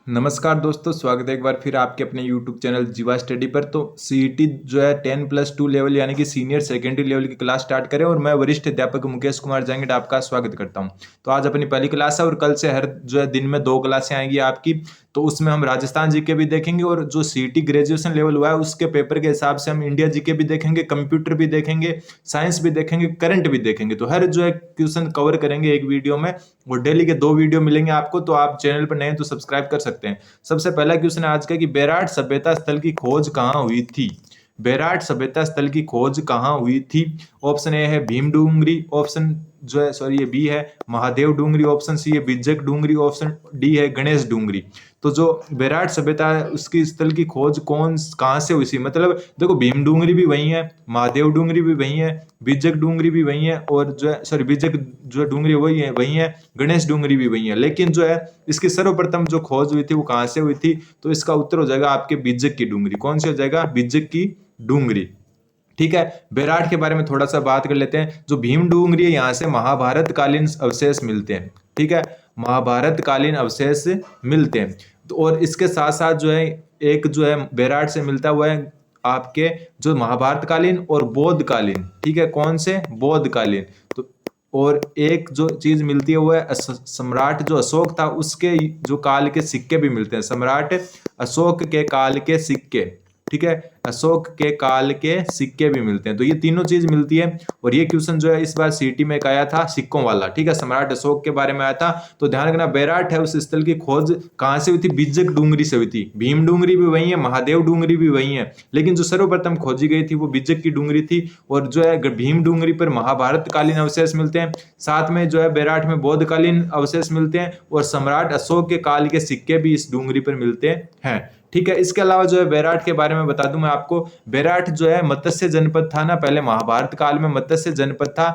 नमस्कार दोस्तों, स्वागत है एक बार फिर आपके अपने YouTube चैनल जीवा स्टडी पर। तो सीईटी जो है 10+2 लेवल यानी कि सीनियर सेकेंडरी लेवल की क्लास स्टार्ट करें और मैं वरिष्ठ अध्यापक मुकेश कुमार जांगड़ आपका स्वागत करता हूं। तो आज अपनी पहली क्लास है और कल से हर जो है दिन में 2 क्लासें आएंगी आपकी। तो उसमें हम राजस्थान जीके भी देखेंगे और जो सीईटी ग्रेजुएशन लेवल हुआ है उसके पेपर के हिसाब से हम इंडिया जीके भी देखेंगे, कंप्यूटर भी देखेंगे, साइंस भी देखेंगे, करंट भी देखेंगे। तो हर जो है क्वेश्चन कवर करेंगे एक वीडियो में और डेली के 2 वीडियो मिलेंगे आपको। तो आप चैनल पर नए हैं तो सब्सक्राइब कर सकते हैं। सबसे पहला क्वेश्चन है आज का कि बेराट सभ्यता स्थल की खोज कहाँ हुई थी। बेराट सभ्यता स्थल की खोज कहाँ हुई थी। ऑप्शन ए है भीम डूंगरी, ऑप्शन जो है सॉरी ये बी है महादेव डूंगरी, ऑप्शन सी है बिजक डूंगरी, ऑप्शन डी है गणेश डूंगरी। तो जो बेराट सभ्यता है उसकी स्थल की खोज कहाँ से हुई थी, मतलब देखो भीम डूंगरी भी वही है, महादेव डूंगरी भी वही है, बिजक डूंगरी भी वही है और जो है सॉरी बिजक जो डूंगरी वही है, गणेश डूंगरी भी वही है। लेकिन जो है इसकी सर्वप्रथम जो खोज हुई थी वो कहाँ से हुई थी, तो इसका उत्तर हो जाएगा आपके बिजक की डूंगरी। कौन सी हो जाएगा? बिजक की डूंगरी। ठीक है, बेराट के बारे में थोड़ा सा बात कर लेते हैं। जो भीम डूंगरी है यहाँ से महाभारत कालीन अवशेष मिलते हैं। ठीक है, महाभारत कालीन अवशेष मिलते हैं। तो और इसके साथ साथ जो है एक जो है बेराट से मिलता हुआ है आपके जो महाभारत कालीन और बौद्ध कालीन। ठीक है, कौन से? बौद्ध कालीन। तो और एक जो चीज मिलती है वो है सम्राट जो अशोक था उसके जो काल के सिक्के भी मिलते हैं। सम्राट अशोक के काल के सिक्के, ठीक है, अशोक के काल के सिक्के भी मिलते हैं। तो ये तीनों चीज मिलती है और ये क्वेश्चन जो है इस बार सीटी में आया था सिक्कों वाला। ठीक है, सम्राट अशोक के बारे में आया था। तो ध्यान रखना बेराट है उस स्थल की खोज कहां से हुई थी? बिजक डूंगरी से हुई थी। भीम डूंगरी भी वही है, महादेव डूंगरी भी वही है, लेकिन जो सर्वप्रथम खोजी गई थी वो बिजक की डूंगरी थी। और जो है भीम डूंगरी पर महाभारत कालीन अवशेष मिलते हैं, साथ में जो है बेराट में बौद्ध कालीन अवशेष मिलते हैं और सम्राट अशोक के काल के सिक्के भी इस डूंगरी पर मिलते हैं। ठीक है, इसके अलावा जो है बेराट के बारे में बता दूं मैं आपको। बेराट जो है मत्स्य जनपद था ना, पहले महाभारत काल में मत्स्य जनपद था।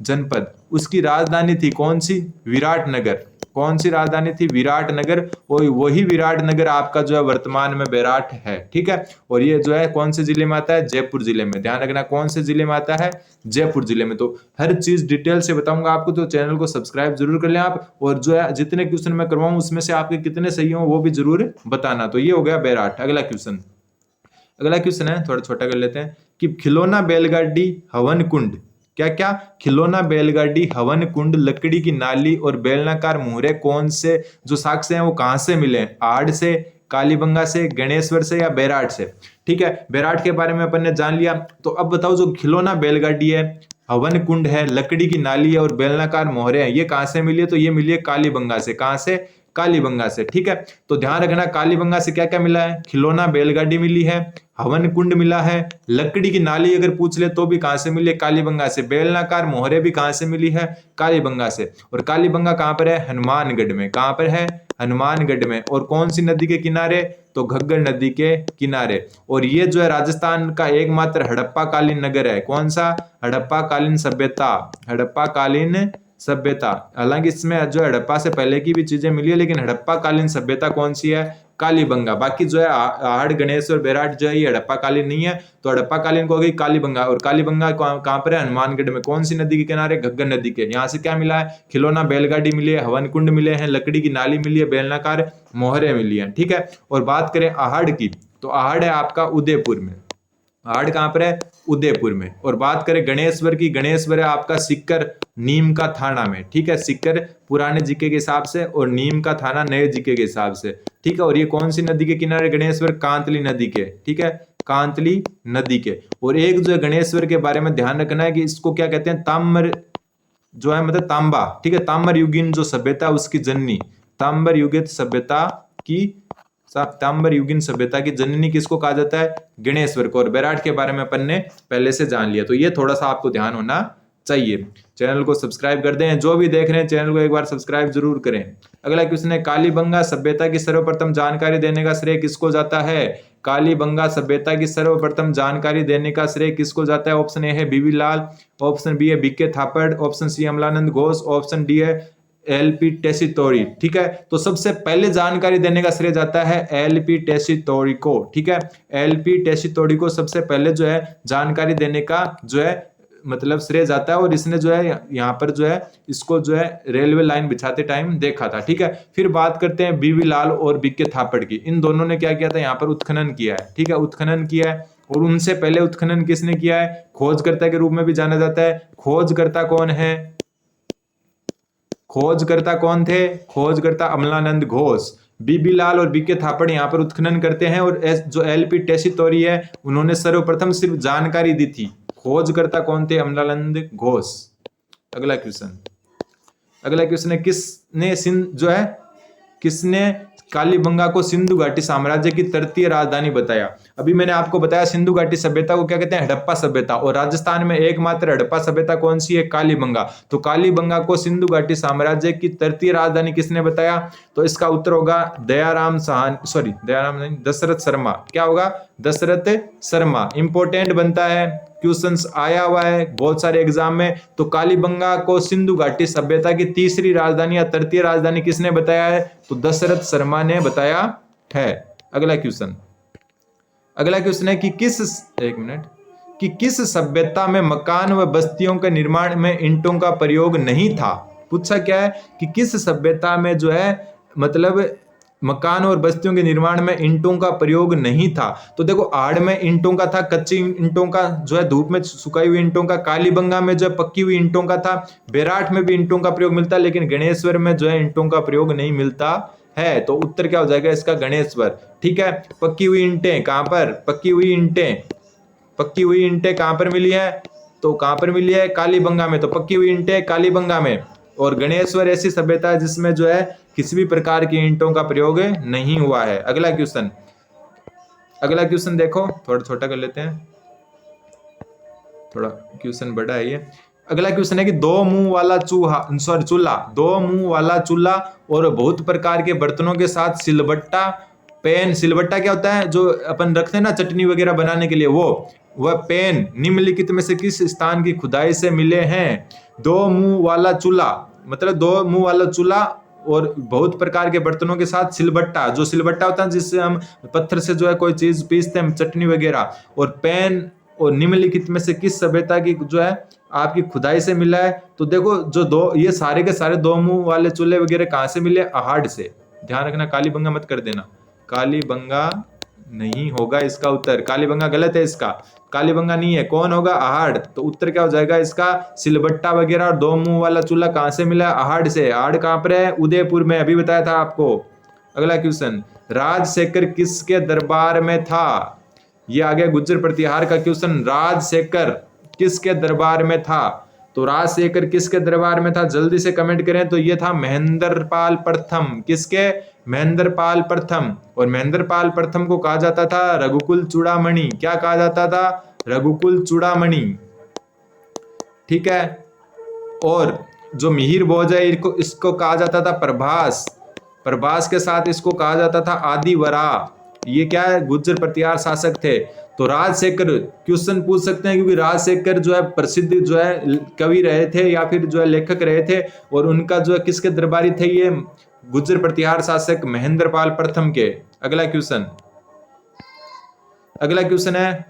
जनपद उसकी राजधानी थी कौन सी? विराटनगर। कौन सी राजधानी थी? विराटनगर। और वही विराटनगर आपका जो है वर्तमान में बेराट है। ठीक है, और ये जो है कौन से जिले में आता है? जयपुर जिले में। ध्यान रखना कौन से जिले में आता है? जयपुर जिले में। तो हर चीज डिटेल से बताऊंगा आपको, तो चैनल को सब्सक्राइब जरूर कर लें आप। और जो है जितने क्वेश्चन मैं करवाऊं उसमें से आपके कितने सही हो वो भी जरूर बताना। तो ये हो गया बेराट। अगला क्वेश्चन है, थोड़ा छोटा कर लेते हैं कि खिलौना बैलगाड़ी हवन कुंड, क्या क्या? खिलौना बैलगाड़ी हवन कुंड, लकड़ी की नाली और बेलनाकार मुहरे कौन से जो साक्ष्य हैं वो कहां से मिले? आहड़ से, कालीबंगा से, गणेश्वर से या बेराट से? ठीक है, बेराट के बारे में अपन ने जान लिया। तो अब बताओ जो खिलौना बैलगाड़ी है, हवन कुंड है, लकड़ी की नाली है और बेलनाकार मोहरे हैं, ये कहां से मिली है? तो ये मिली है कालीबंगा से। कहां से? कालीबंगा से। ठीक है, तो ध्यान रखना कालीबंगा से क्या क्या मिला है? खिलौना बैलगाड़ी मिली है, हवन कुंड मिला है, लकड़ी की नाली अगर पूछ ले तो भी कहां से मिली है? कालीबंगा से। बेलनाकार मोहरे भी कहां से मिली है? कालीबंगा से। और कालीबंगा कहां पर है? हनुमानगढ़ में। कहां पर है? हनुमानगढ़ में। और कौन सी नदी के किनारे? तो घग्गर नदी के किनारे। और ये जो है राजस्थान का एकमात्र हड़प्पा कालीन नगर है। कौन सा? हड़प्पा कालीन सभ्यता। हड़प्पा कालीन सभ्यता। हालांकि इसमें जो हड़प्पा से पहले की भी चीजें मिली है, लेकिन हड़प्पा कालीन सभ्यता कौन सी है? कालीबंगा। बाकी जो है आहड़, गणेश और बेराट जो है ये हड़प्पा कालीन नहीं है। तो हड़प्पा कालीन को हो गई कालीबंगा। और कालीबंगा कहां पर है? हनुमानगढ़ में। कौन सी नदी के किनारे? घग्गर नदी के। यहाँ से क्या मिला है? खिलौना बैलगाड़ी मिली है, हवन कुंड मिले हैं, लकड़ी की नाली मिली है, बेलनाकार मोहरे मिली है। ठीक है, और बात करें आहड़ की, तो आहड़ है आपका उदयपुर में। आहड़ कहां पर है? उदयपुर में। और बात करें गणेश्वर की, गणेश्वर है आपका सिक्कर, नीम का थाना में। ठीक है, सिक्कर पुराने जीके के हिसाब से और नीम का थाना नए जीके के हिसाब से। ठीक है, और ये कौन सी नदी के किनारे? गणेश्वर कांतली नदी के। ठीक है, कांतली नदी के। और एक जो है गणेश्वर के बारे में ध्यान रखना है कि इसको क्या कहते हैं? ताम्र जो है मतलब तांबा। ठीक है, ताम्र युगीन जो सभ्यता उसकी जननी, ताम्र युगित सभ्यता की, ताम्र युगीन सभ्यता की जननी किसको कहा जाता है? गणेश्वर को। और बेराट के बारे में अपन ने पहले से जान लिया। तो ये थोड़ा सा आपको ध्यान होना चाहिए। चैनल को सब्सक्राइब कर दें, जो भी देख रहे हैं चैनल को एक बार सब्सक्राइब जरूर करें। अगला क्वेश्चन है कालीबंगा सभ्यता की सर्वप्रथम जानकारी देने का श्रेय किसको जाता है? कालीबंगा सभ्यता की सर्वप्रथम जानकारी देने का श्रेय किसको जाता है? ऑप्शन ए है बीबी लाल, ऑप्शन बी है BK Thapar, option C Amalananda Ghosh, option D है एलपी टेसीटोरी। ठीक है, तो सबसे पहले जानकारी देने का श्रेय जाता है एलपी टेसीटोरी को। ठीक है, एलपी टेसीटोरी को सबसे पहले जो है जानकारी देने का जो है मतलब श्रेय जाता है, और इसने जो है यहाँ पर जो है इसको जो है रेलवे लाइन बिछाते टाइम देखा था। ठीक है, फिर बात करते हैं बीवी लाल और बीके थापड़ की। इन दोनों ने क्या किया था, यहाँ पर उत्खनन किया है। ठीक है, उत्खनन किया है, और उनसे पहले उत्खनन किसने किया है, खोजकर्ता के रूप में भी जाना जाता है। खोजकर्ता कौन है, खोजकर्ता कौन थे, खोजकर्ता अमलानंद घोष। बीबी लाल और बीके थापड़ यहाँ पर उत्खनन करते हैं, और जो एलपी टेसीटोरी है उन्होंने सर्वप्रथम सिर्फ जानकारी दी थी। खोजकर्ता कौन थे, अमलानंद घोष। अगला क्वेश्चन, अगला क्वेश्चन है किसने सिंध जो है किसने कालीबंगा को सिंधु घाटी साम्राज्य की तृतीय राजधानी बताया। अभी मैंने आपको बताया सिंधु घाटी सभ्यता को क्या कहते हैं, हड़प्पा सभ्यता, और राजस्थान में एकमात्र हड़प्पा सभ्यता कौन सी है, कालीबंगा। तो कालीबंगा को सिंधु घाटी साम्राज्य की तृतीय राजधानी किसने बताया, तो इसका उत्तर होगा दयाराम नहीं, दशरथ शर्मा। क्या होगा, दशरथ शर्मा। इंपॉर्टेंट बनता है, क्वेश्चंस आया हुआ है बहुत सारे एग्जाम में। तो कालीबंगा को सिंधु घाटी सभ्यता की तीसरी राजधानी या तृतीय राजधानी किसने बताया है, तो दशरथ शर्मा ने बताया है। अगला क्वेश्चन, अगला क्वेश्चन है कि किस सभ्यता में मकान व बस्तियों के निर्माण में ईंटों का प्रयोग नहीं था। पूछा क्या है कि किस सभ्यता में जो है मतलब मकान और बस्तियों के निर्माण में ईंटों का प्रयोग नहीं था। तो देखो आड़ में ईंटों का था, कच्ची ईंटों का जो है धूप में सुखाई हुई ईंटों का, कालीबंगा में जो है पक्की हुई ईंटों का था, बेराट में भी ईंटों का प्रयोग मिलता है, लेकिन गणेश्वर में जो है ईंटों का प्रयोग नहीं मिलता है। तो उत्तर क्या हो जाएगा इसका, गणेश्वर। ठीक है, पक्की हुई ईंटें कहां पर, पक्की हुई ईंटें कहां पर मिली है, तो कहां पर मिली है, कालीबंगा में। तो पक्की हुई ईंटें कालीबंगा में, और गणेश्वर ऐसी सभ्यता है जिसमें जो है किसी भी प्रकार की ईंटों का प्रयोग नहीं हुआ है। अगला क्वेश्चन, अगला क्वेश्चन देखो, थोड़ा छोटा कर लेते हैं, थोड़ा क्वेश्चन बड़ा है ये। अगला क्वेश्चन है कि दो मुंह वाला चूल्हा और बहुत प्रकार के बर्तनों के साथ सिलबट्टा, पैन, सिलबट्टा क्या होता है, जो अपन रखते हैं ना चटनी वगैरह बनाने के लिए, वह पैन निम्नलिखित में से किस स्थान की खुदाई से मिले हैं। दो मुंह वाला चूल्हा मतलब दो मुंह वाला चूल्हा और बहुत प्रकार के बर्तनों के साथ सिलबट्टा, जो सिलबट्टा होता है जिससे हम पत्थर से जो है कोई चीज पीसते हैं, चटनी वगैरह, और पैन और निम्नलिखित में से किस सभ्यता की जो है आपकी खुदाई से मिला है। तो देखो जो दो ये सारे के सारे दो मुंह वाले चूल्हे वगैरह कहां से मिले, अहाड़ से। ध्यान रखना, कालीबंगा मत कर देना, कालीबंगा नहीं होगा इसका उत्तर, कालीबंगा गलत है इसका, कालीबंगा नहीं है। कौन होगा, अहाड़। तो उत्तर क्या हो जाएगा इसका, सिलबट्टा वगैरह और दो मुंह वाला चूल्हा कहां से मिला, अहाड़ से। अहाड़ कहां पर है, उदयपुर में, अभी बताया था आपको। अगला क्वेश्चन, राजशेखर किसके दरबार में था। ये आ गया गुज्जर प्रतिहार का क्वेश्चन। राजशेखर किसके दरबार में था, तो राजशेखर किसके दरबार में था, जल्दी से कमेंट करें। तो ये था महेंद्रपाल प्रथम, किसके, महेंद्रपाल प्रथम। और महेंद्रपाल प्रथम को कहा जाता था रघुकुल चूड़ामणि। क्या कहा जाता था, रघुकुल चूड़ामणि। ठीक है, और जो मिहिर भोज है इसको कहा जाता था प्रभास, प्रभास के साथ इसको कहा जाता था आदिवरा। ये क्या है, गुज्जर प्रतिहार शासक थे। तो राजशेखर क्वेश्चन पूछ सकते हैं, क्योंकि राजशेखर जो है प्रसिद्ध जो है कवि रहे थे या फिर जो है लेखक रहे थे, और उनका जो है किसके दरबारी थे, ये गुज्जर प्रतिहार शासक महेंद्रपाल प्रथम के। अगला क्वेश्चन, अगला क्वेश्चन है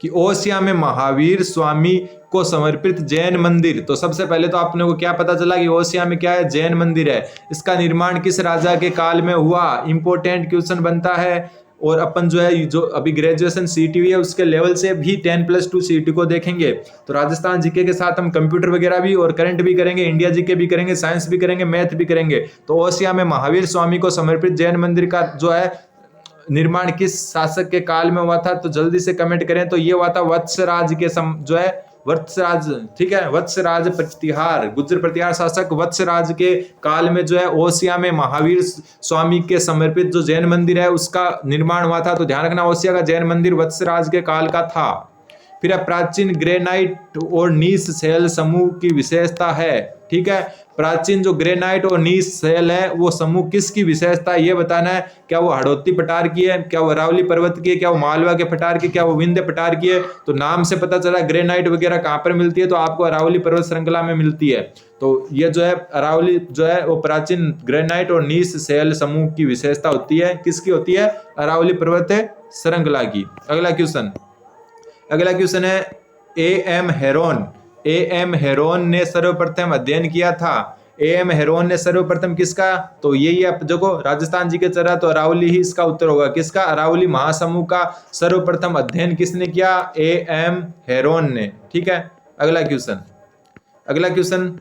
कि ओसिया में महावीर स्वामी को समर्पित जैन मंदिर। तो सबसे पहले तो आपने को क्या पता चला कि ओसिया में क्या है, जैन मंदिर है। इसका निर्माण किस राजा के काल में हुआ, इंपॉर्टेंट क्वेश्चन बनता है। और अपन जो है जो अभी ग्रेजुएशन सीईटी है उसके लेवल से भी 10+2 सीईटी को देखेंगे। तो राजस्थान जीके के साथ हम कंप्यूटर वगैरह भी और करंट भी करेंगे, इंडिया जीके भी करेंगे, साइंस भी करेंगे, मैथ भी करेंगे। तो ओसिया में महावीर स्वामी को समर्पित जैन मंदिर का जो है निर्माण किस शासक के काल में हुआ था, तो जल्दी से कमेंट करें। तो ये हुआ था वत्सराज के जो है वत्सराज, ठीक है, वत्सराज प्रतिहार, गुज्जर प्रतिहार शासक वत्सराज के काल में जो है ओसिया में महावीर स्वामी के समर्पित जो जैन मंदिर है उसका निर्माण हुआ था। तो ध्यान रखना, ओसिया का जैन मंदिर वत्सराज के काल का था। फिर प्राचीन ग्रेनाइट और नीस शैल समूह की विशेषता है। ठीक है, प्राचीन जो ग्रेनाइट और नीस शैल है वो समूह किसकी विशेषता है ये बताना है। क्या वो हड़ौती पठार की है, क्या वो अरावली पर्वत की है, क्या वो मालवा के पठार की, क्या वो विंध्य पठार की है। तो नाम से पता चला ग्रेनाइट वगैरह कहाँ पर मिलती है, तो आपको अरावली पर्वत श्रृंखला में मिलती है। तो ये जो है अरावली जो है वो प्राचीन ग्रेनाइट और नीस शैल समूह की विशेषता होती है, किसकी होती है, अरावली पर्वत श्रृंखला की। अगला क्वेश्चन, अगला क्वेश्चन है एएम हेरोन, एएम हेरोन ने सर्वप्रथम अध्ययन किया था। एएम हेरोन ने सर्वप्रथम किसका, तो यही आप देखो राजस्थान जी के चरा, तो अरावली ही इसका उत्तर होगा। किसका, अरावली महासमूह का सर्वप्रथम अध्ययन किसने किया, एएम हेरोन ने। ठीक है, अगला क्वेश्चन, अगला क्वेश्चन,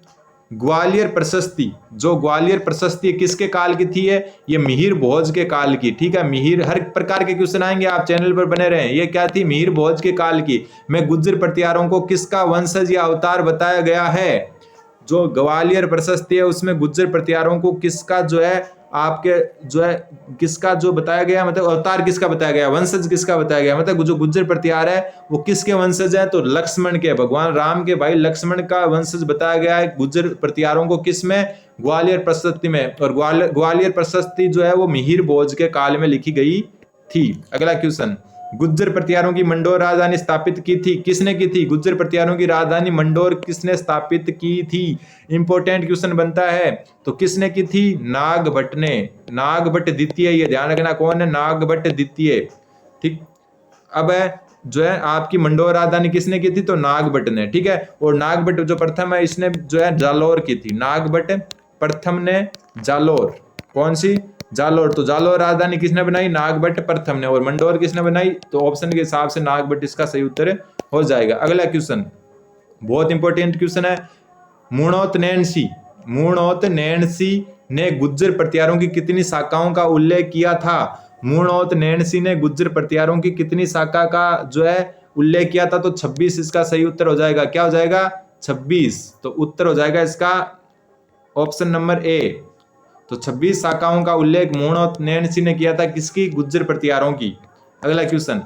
ग्वालियर प्रशस्ति, जो ग्वालियर प्रशस्ति किसके काल की थी, है ये मिहिर भोज के काल की। ठीक है, मिहिर, हर प्रकार के क्वेश्चन आएंगे, आप चैनल पर बने रहें। ये क्या थी, मिहिर भोज के काल की। में गुज्जर प्रतिहारों को किसका वंशज या अवतार बताया गया है, जो ग्वालियर प्रशस्ति है उसमें गुज्जर प्रतिहारों को किसका जो है आपके जो है किसका जो बताया गया, मतलब अवतार किसका बताया गया, वंशज किसका बताया गया, मतलब जो गुज्जर प्रतिहार है वो किसके वंशज है, तो लक्ष्मण के, भगवान राम के भाई लक्ष्मण का वंशज बताया गया है गुज्जर प्रतिहारों को। किसमें, ग्वालियर प्रशस्ति में। और ग्वालियर प्रशस्ति जो है वो मिहिर भोज के काल में लिखी गई थी। अगला क्वेश्चन, गुज्जर प्रतिहारों की मंडोर राजधानी स्थापित की थी, किसने की थी, गुज्जर प्रतिहारों की राजधानी मंडोर किसने स्थापित की थी। इंपॉर्टेंट क्वेश्चन बनता है, तो किसने की थी, नागभट्ट ने, नागभट्ट द्वितीय, ये ध्यान रखना कौन है, नागभट्ट द्वितीय। ठीक, अब है जो है आपकी मंडोर राजधानी किसने की थी, तो नागभट्ट ने। ठीक है, और नागभट्ट जो प्रथम है इसने जो है जालोर की थी, नागभट्ट प्रथम ने जालोर, कौन सी, जालोर। तो जालोर राजधानी किसने बनाई, नागभट्ट प्रथम ने। और मंडोर किसने बनाई, तो ऑप्शन के हिसाब से नागभट्ट इसका सही उत्तर हो जाएगा। अगला क्वेश्चन बहुत इंपॉर्टेंट क्वेश्चन है, मूणोत नैणसी, मूणोत नैणसी ने गुज्जर प्रतिहारों की कितनी शाखाओं का उल्लेख किया था। मूणोत नैणसी ने गुज्जर प्रतिहारों की कितनी शाखा का जो है उल्लेख किया था, तो 26 इसका सही उत्तर हो जाएगा। क्या हो जाएगा, 26। तो उत्तर हो जाएगा इसका ऑप्शन नंबर ए। तो 26 शाखाओं का उल्लेख मूणोत नैणसी ने किया था, किसकी, गुज्जर प्रतिहारों की। अगला क्वेश्चन,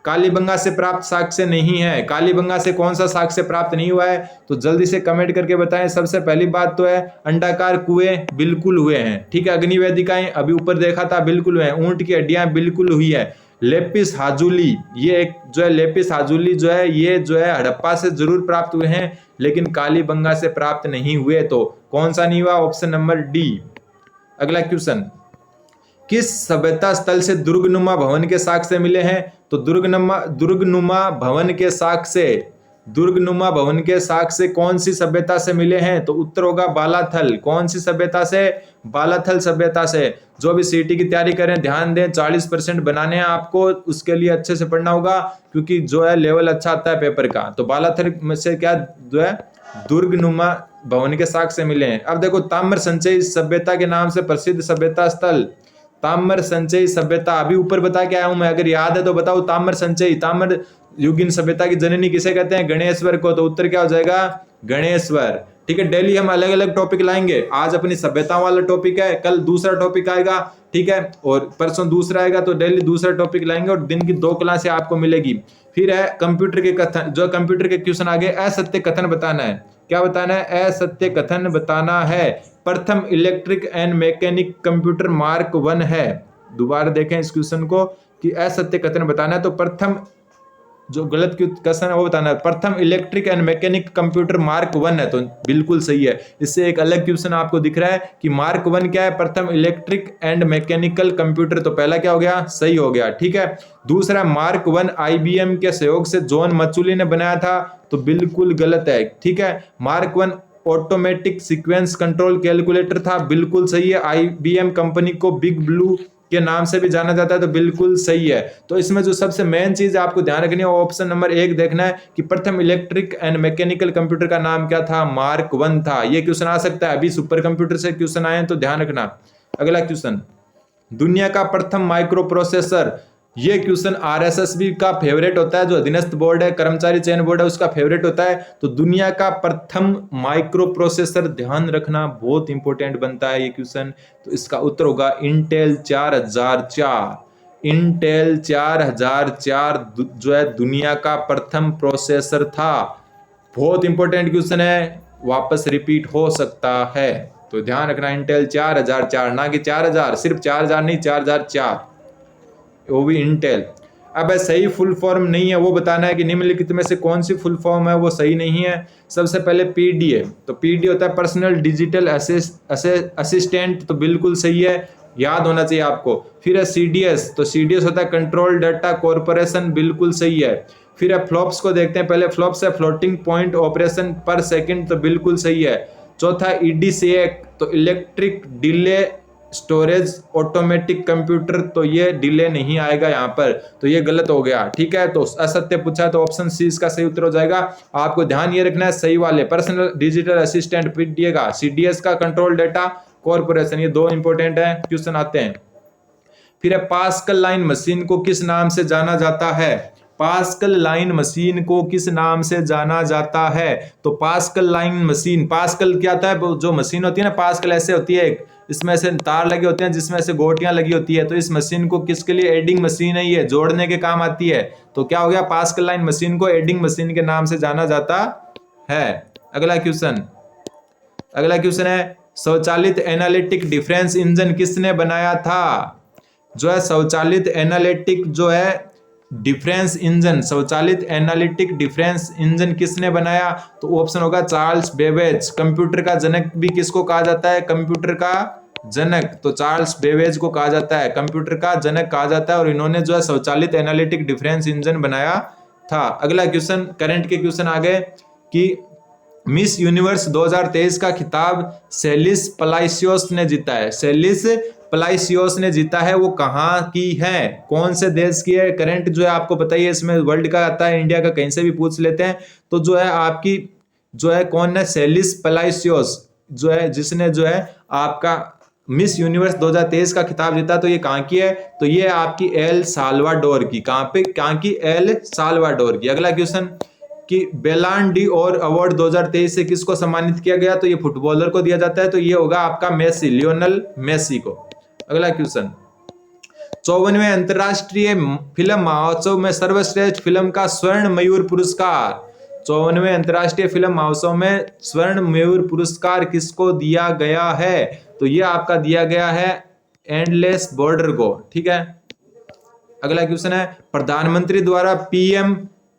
कालीबंगा से प्राप्त साक्ष्य नहीं है, कालीबंगा से कौन सा साक्ष्य प्राप्त नहीं हुआ है, तो जल्दी से कमेंट करके बताएं। सबसे पहली बात तो है अंडाकार कुएं बिल्कुल हुए हैं। ठीक है, अग्निवेदिकाएं अभी ऊपर देखा था बिल्कुल हुए हैं, ऊंट की हड्डियां बिल्कुल हुई है। लेपिस हाजुली, ये एक जो है लेपिस हाजुली जो है ये जो है हड़प्पा से जरूर प्राप्त हुए हैं, लेकिन कालीबंगा से प्राप्त नहीं हुए। तो कौन सा नहीं हुआ, ऑप्शन नंबर डी। अगला क्वेश्चन, किस सभ्यता स्थल से दुर्गनुमा भवन के साक्ष्य मिले हैं, तो दुर्गनुमा भवन के साक्ष्य, दुर्गनुमा भवन के साक्ष्य कौन सी सभ्यता से मिले हैं, तो उत्तर होगा बालाथल। कौन सी सभ्यता से, बालाथल सभ्यता से। जो भी सीटी की तैयारी करें ध्यान दें, 40% बनाने हैं आपको, उसके लिए अच्छे से पढ़ना होगा, क्योंकि जो है लेवल अच्छा आता है पेपर का। तो बालाथल में से क्या जो है दुर्गनुमा भवन के साक्ष्य मिले हैं। अब देखो ताम्र संचयी सभ्यता के नाम से प्रसिद्ध सभ्यता स्थल, ताम्र संचयी सभ्यता अभी ऊपर बता के आया हूं मैं, अगर याद है तो बताओ। ताम्र संचयी, ताम्र युगीन सभ्यता की जननी किसे कहते हैं, गणेश्वर को। तो उत्तर क्या हो जाएगा, गणेश्वर। ठीक है, डेली हम अलग अलग टॉपिक लाएंगे। आज अपनी सभ्यता वाला टॉपिक है, कल दूसरा टॉपिक आएगा, ठीक है, और परसों दूसरा आएगा। तो डेली दूसरा टॉपिक लाएंगे और दिन की 2 क्लासें आपको मिलेगी। फिर है कंप्यूटर के कथन, जो कंप्यूटर के क्वेश्चन आगे असत्य कथन बताना है। क्या बताना है, असत्य कथन बताना है। प्रथम electric and mechanic computer mark 1 है। दोबारा देखें इस क्वेश्चन को कि असत्य कथन बताना है, तो प्रथम जो गलत क्वेश्चन है वो बताना है। प्रथम electric and mechanic computer mark 1 है, तो बिल्कुल सही है। इससे एक अलग क्वेश्चन आपको दिख रहा है कि मार्क 1 क्या है, प्रथम इलेक्ट्रिक एंड मैकेनिकल कंप्यूटर। तो पहला क्या हो गया, सही हो गया। ठीक है, दूसरा मार्क 1 IBM के सहयोग से जॉन मचुली ने बनाया था, तो बिल्कुल गलत है। ठीक है, mark 1 automatic sequence control calculator था, बिल्कुल सही है। IBM कंपनी को बिग ब्लू के नाम से भी जाना जाता है, तो बिल्कुल सही है। तो इसमें जो सबसे मेन चीज आपको ध्यान रखनी है वो ऑप्शन नंबर 1 देखना है कि प्रथम इलेक्ट्रिक एंड मैकेनिकल कंप्यूटर का नाम क्या था, मार्क 1 था। ये क्वेश्चन आ सकता है, अभी सुपर कंप्यूटर से क्वेश्चन आए हैं तो ध्यान रखना। अगला क्वेश्चन, दुनिया का प्रथम माइक्रो प्रोसेसर। ये क्वेश्चन RSSB का फेवरेट होता है, जो अधीनस्थ बोर्ड है, कर्मचारी चयन बोर्ड है, उसका फेवरेट होता है। तो दुनिया का प्रथम माइक्रो प्रोसेसर, ध्यान रखना बहुत इंपॉर्टेंट बनता है ये क्वेश्चन। तो इसका उत्तर होगा इंटेल 4004। इंटेल 4004 जो है दुनिया का प्रथम प्रोसेसर था। बहुत इंपॉर्टेंट क्वेश्चन है, वापस रिपीट हो सकता है, तो ध्यान रखना। इंटेल 4004, ना कि 4000, सिर्फ 4000 नहीं, 4004, वो भी इंटेल। अब सही फुल फॉर्म नहीं है वो बताना है कि निम्नलिखित में से कौन सी फुल फॉर्म है वो सही नहीं है। सबसे पहले PDA, तो PDA होता है पर्सनल डिजिटल असिस्टेंट, तो बिल्कुल सही है, याद होना चाहिए आपको। फिर है CDS, तो CDS होता है कंट्रोल डाटा कॉर्पोरेशन, बिल्कुल सही है। फिर अब फ्लॉप्स को देखते हैं। पहले फ्लॉप्स है फ्लोटिंग पॉइंट ऑपरेशन पर सेकंड, तो बिल्कुल सही है। चौथा EDCA, तो electric delay storage automatic computer, तो ये डिले नहीं आएगा यहाँ पर, तो ये गलत हो गया। ठीक है, तो असत्य पूछा तो ऑप्शन सी इसका सही उत्तर हो जाएगा। आपको ध्यान ये रखना है सही वाले। पर्सनल डिजिटल असिस्टेंट पीडीएगा, CDS का कंट्रोल डेटा कॉर्पोरेशन, ये दो इंपॉर्टेंट है, क्वेश्चन आते हैं। फिर है पास्कल लाइन मशीन को किस नाम से जाना जाता है? पास्कल लाइन मशीन को किस नाम से जाना जाता है? तो पास्कल लाइन मशीन, पास्कल क्या होता है? जो मशीन होती है ना, पास्कल ऐसे होती है, इसमें से तार लगे होते हैं जिसमें से गोटियां लगी होती है, तो इस मशीन को किसके लिए? एडिंग मशीन है, ये जोड़ने के काम आती है। तो क्या हो गया? पास्कल लाइन मशीन को एडिंग मशीन के नाम से जाना जाता है। अगला क्वेश्चन है स्वचालित एनालिटिक डिफरेंस इंजन किसने बनाया था? जो है स्वचालित एनालिटिक जो है डिफरेंस इंजन, स्वचालित एनालिटिक डिफरेंस इंजन किसने बनाया? तो ऑप्शन होगा चार्ल्स बेबेज। कंप्यूटर का जनक भी किसको कहा जाता है? कंप्यूटर का जनक, तो चार्ल्स बेबेज को कहा जाता है, कंप्यूटर का जनक कहा जाता है, और इन्होंने जो है स्वचालित एनालिटिक डिफरेंस इंजन बनाया था। अगला क्वेश्चन, करंट के क्वेश्चन आ गए कि मिस यूनिवर्स 2023 का खिताब सेलिस पलाइसियोस ने जीता है। सेलिस पलाइसियोस ने जीता है, वो कहाँ की है, कौन से देश की है? करंट जो है आपको पता ही है, इसमें वर्ल्ड का आता है, इंडिया का कहीं से भी पूछ लेते हैं। तो जो है आपकी जो है कौन है? सेलिस पलाइसियोस जो है, जिसने जो है आपका मिस यूनिवर्स 2023 का खिताब जीता, तो ये कहाँ की है? तो ये आपकी एल साल्वाडोर की। कहाँ की? एल साल्वाडोर की। अगला क्वेश्चन कि बेलान डी और अवार्ड 2023 से किसको सम्मानित किया गया? तो ये फुटबॉलर को दिया जाता है, तो ये होगा आपका मेसी, लियोनेल मेसी को। अगला क्वेश्चन, 54वें अंतरराष्ट्रीय फिल्म महोत्सव में सर्वश्रेष्ठ फिल्म का स्वर्ण मयूर पुरस्कार, 54वें अंतरराष्ट्रीय फिल्म महोत्सव में स्वर्ण मयूर पुरस्कार किसको दिया गया है? तो ये आपका दिया गया है एंडलेस बॉर्डर को। ठीक है, अगला क्वेश्चन है प्रधानमंत्री द्वारा PM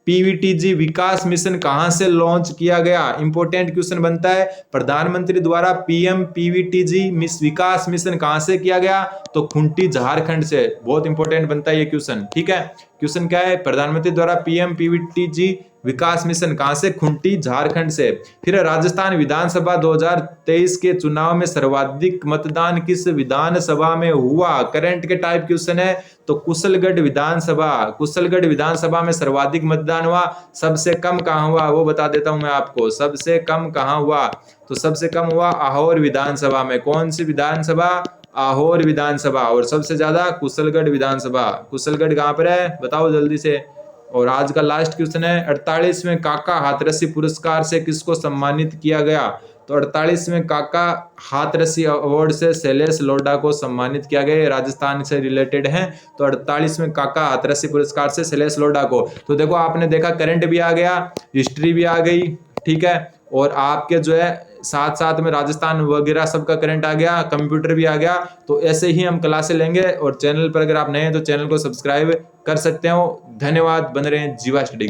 PVTG विकास मिशन कहां से लॉन्च किया गया? इंपॉर्टेंट क्वेश्चन बनता है, प्रधानमंत्री द्वारा PM PVTG विकास मिशन कहां से किया गया? तो खूंटी झारखंड से। बहुत इंपॉर्टेंट बनता है ये क्वेश्चन। ठीक है, क्वेश्चन क्या है? प्रधानमंत्री द्वारा PM PVTG विकास मिशन कहां से? खूंटी झारखंड से। फिर राजस्थान विधानसभा 2023 के चुनाव में सर्वाधिक मतदान किस विधानसभा में हुआ? करंट के टाइप क्वेश्चन है, तो कुशलगढ़ विधानसभा में सर्वाधिक मतदान हुआ। सबसे कम कहां हुआ वो बता देता हूं मैं आपको, सबसे कम कहां हुआ? तो सबसे कम हुआ आहोर विधानसभा में। कौन सी विधानसभा? आहोर विधानसभा। और सबसे ज्यादा कुशलगढ़ विधानसभा। कुशलगढ़ कहां पर है बताओ जल्दी से। और आज का लास्ट क्वेश्चन है 48वें काका हाथरसी पुरस्कार से किसको सम्मानित किया गया? तो 48वें काका हाथरसी अवार्ड से शैलेश लोढ़ा को सम्मानित किया गया। राजस्थान से रिलेटेड हैं, तो 48वें काका हाथरसी पुरस्कार से शैलेश लोढ़ा को। तो देखो आपने देखा करंट भी आ गया, हिस्ट्री भी आ गई, ठीक है, और आपके जो है साथ साथ में राजस्थान वगैरह सबका करंट आ गया, कंप्यूटर भी आ गया। तो ऐसे ही हम क्लासें लेंगे, और चैनल पर अगर आप नए हैं तो चैनल को सब्सक्राइब कर सकते हो। धन्यवाद, बन रहे हैं जीवा स्टडी।